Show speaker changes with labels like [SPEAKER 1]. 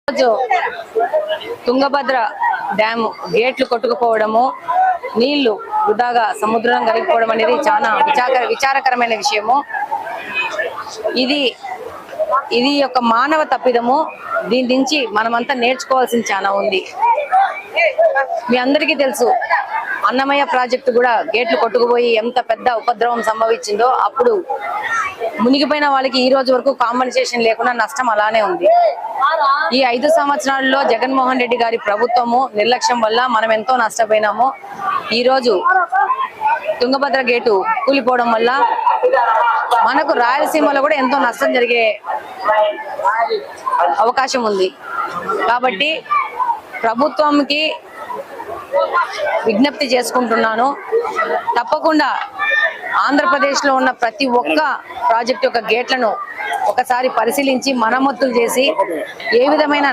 [SPEAKER 1] రోజు తుంగభద్ర డ్యామ్ గేట్లు కొట్టుకుపోవడము, నీళ్లు వృధాగా సముద్రం కలిగిపోవడం అనేది చాలా విచారకరమైన విషయము. ఇది ఒక మానవ తప్పిదము. దీని నుంచి మనమంతా నేర్చుకోవాల్సింది చాలా ఉంది. మీ అందరికీ తెలుసు, అన్నమయ్య ప్రాజెక్టు కూడా గేట్లు కొట్టుకుపోయి ఎంత పెద్ద ఉపద్రవం సంభవించిందో. అప్పుడు మునిగిపోయిన వాళ్ళకి ఈ రోజు వరకు కాంపెన్సేషన్ లేకుండా నష్టం అలానే ఉంది. ఈ 5 సంవత్సరాల్లో జగన్మోహన్ రెడ్డి గారి ప్రభుత్వము నిర్లక్ష్యం వల్ల మనం ఎంతో నష్టపోయినాము. ఈ రోజు తుంగభద్ర గేటు కూలిపోవడం వల్ల మనకు రాయలసీమలో కూడా ఎంతో నష్టం జరిగే అవకాశం ఉంది. కాబట్టి ప్రభుత్వంకి విజ్ఞప్తి చేసుకుంటున్నాను, తప్పకుండా ఆంధ్రప్రదేశ్ లో ఉన్న ప్రతి ఒక్క ప్రాజెక్టు యొక్క గేట్లను ఒకసారి పరిశీలించి మరమ్మతులు చేసి ఏ విధమైన